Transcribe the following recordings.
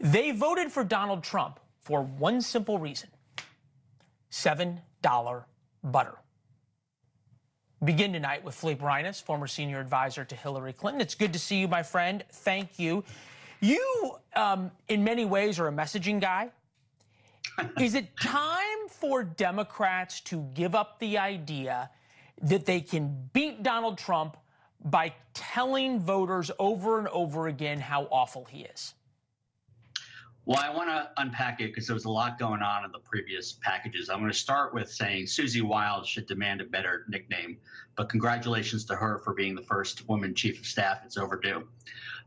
They voted for Donald Trump for one simple reason: $7 butter. Begin tonight with Philippe Reines, former senior advisor to Hillary Clinton. It's good to see you, my friend. Thank you. You, in many ways, are a messaging guy. Is it time for Democrats to give up the idea that they can beat Donald Trump by telling voters over and over again how awful he is? Well, I want to unpack it because there was a lot going on in the previous packages. I'm going to start with saying Susie Wild should demand a better nickname, but congratulations to her for being the first woman chief of staff. It's overdue.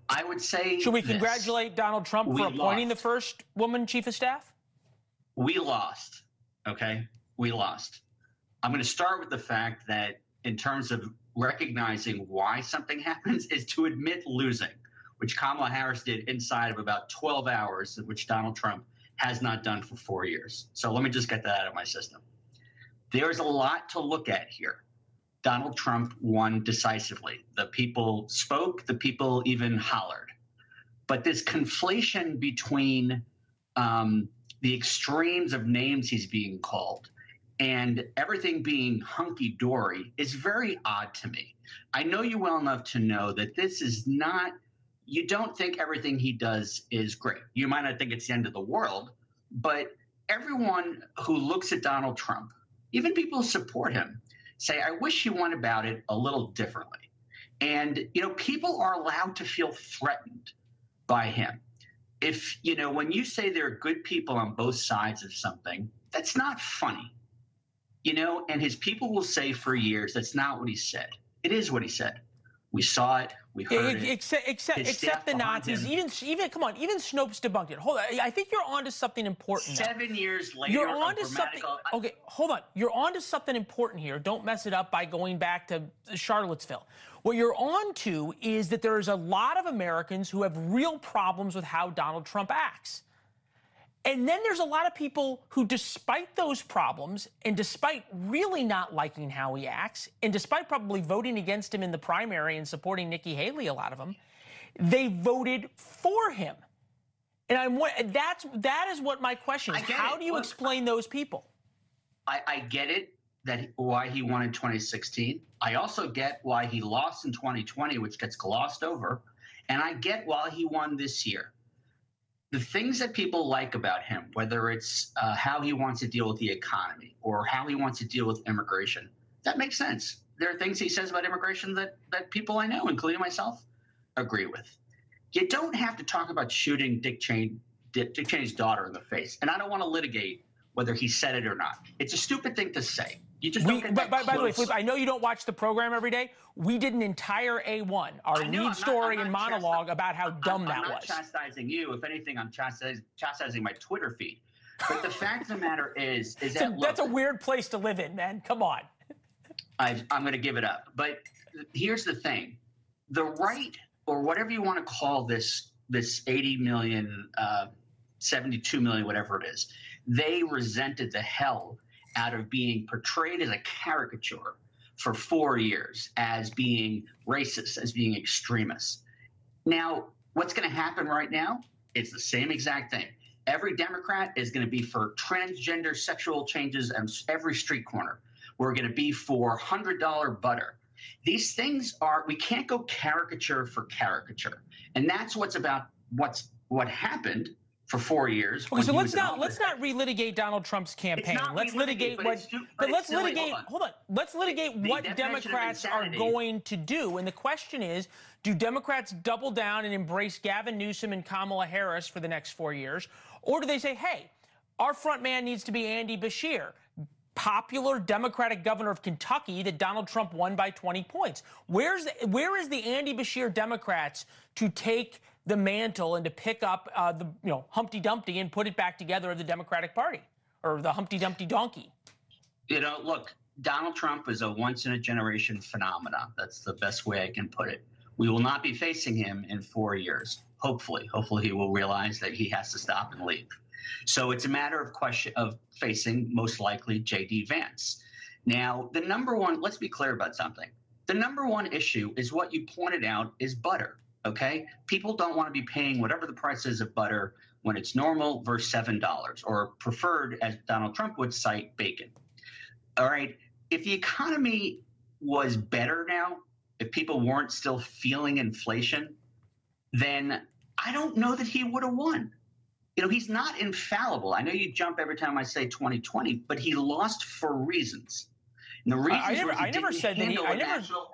I would say, should we congratulate Donald Trump for appointing the first woman chief of staff? We lost, okay? We lost. I'm going to start with the fact that in terms of recognizing why something happens is to admit losing, which Kamala Harris did inside of about 12 hours, which Donald Trump has not done for 4 years. So let me just get that out of my system. There's a lot to look at here. Donald Trump won decisively. The people spoke, the people even hollered. But this conflation between the extremes of names he's being called and everything being hunky-dory is very odd to me. I know you well enough to know that this is not, you don't think everything he does is great. You might not think it's the end of the world, but everyone who looks at Donald Trump, even people who support him, say, I wish he went about it a little differently. And, you know, people are allowed to feel threatened by him. If, you know, when you say there are good people on both sides of something, that's not funny. You know, and his people will say for years, that's not what he said. It is what he said. We saw it. We heard it. Except the Nazis. Even come on. Even Snopes debunked it. Hold on. I think you're onto something important. 7 years later. You're onto something. Okay, hold on. You're onto something important here. Don't mess it up by going back to Charlottesville. What you're onto is that there's a lot of Americans who have real problems with how Donald Trump acts. And then there's a lot of people who, despite those problems, and despite really not liking how he acts, and despite probably voting against him in the primary and supporting Nikki Haley, a lot of them, they voted for him. And that is what my question is. How do you explain those people? I get it, why he won in 2016. I also get why he lost in 2020, which gets glossed over. And I get why he won this year. The things that people like about him, whether it's how he wants to deal with the economy or how he wants to deal with immigration, that makes sense. There are things he says about immigration that people I know, including myself, agree with. You don't have to talk about shooting Dick Cheney's daughter in the face. And I don't want to litigate whether he said it or not. It's a stupid thing to say. You just don't get that by the way, Philippe, I know you don't watch the program every day. We did an entire A1, our lead story and monologue about how dumb that was. I'm not chastising you. If anything, I'm chastising my Twitter feed. But the fact of the matter is that, look, that's a weird place to live in, man. Come on. I'm going to give it up. But here's the thing. The right, or whatever you want to call this 80 million, 72 million, whatever it is, they resented the hell out of being portrayed as a caricature for 4 years as being racist, as being extremist. Now, what's going to happen right now? It's the same exact thing. Every Democrat is going to be for transgender sexual changes on every street corner. We're going to be for $100 butter. These things are, we can't go caricature for caricature. And that's what happened for 4 years. Okay, so let's not relitigate Donald Trump's campaign. Let's litigate let's litigate what Democrats are going to do. And the question is, do Democrats double down and embrace Gavin Newsom and Kamala Harris for the next 4 years? Or do they say, hey, our front man needs to be Andy Beshear, popular Democratic governor of Kentucky that Donald Trump won by 20 points? Where is the Andy Beshear Democrats to take the mantle and to pick up the Humpty Dumpty and put it back together of the Democratic Party, or the Humpty Dumpty donkey? You know, look, Donald Trump is a once-in-a-generation phenomenon. That's the best way I can put it. We will not be facing him in 4 years. Hopefully he will realize that he has to stop and leave. So it's a matter of facing, most likely, J.D. Vance. Now, the number one, let's be clear about something. The number one issue is what you pointed out is butter. Okay? People don't want to be paying whatever the price is of butter when it's normal versus $7, or preferred, as Donald Trump would cite, bacon. All right? If the economy was better now, if people weren't still feeling inflation, then I don't know that he would have won. You know, he's not infallible. I know you jump every time I say 2020, but he lost for reasons. And the reasons I never said that he. national.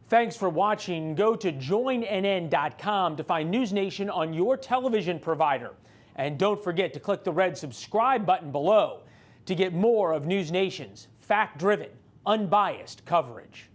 Thanks for watching. Go to joinnn.com to find NewsNation on your television provider. And don't forget to click the red subscribe button below to get more of NewsNation's fact-driven, unbiased coverage.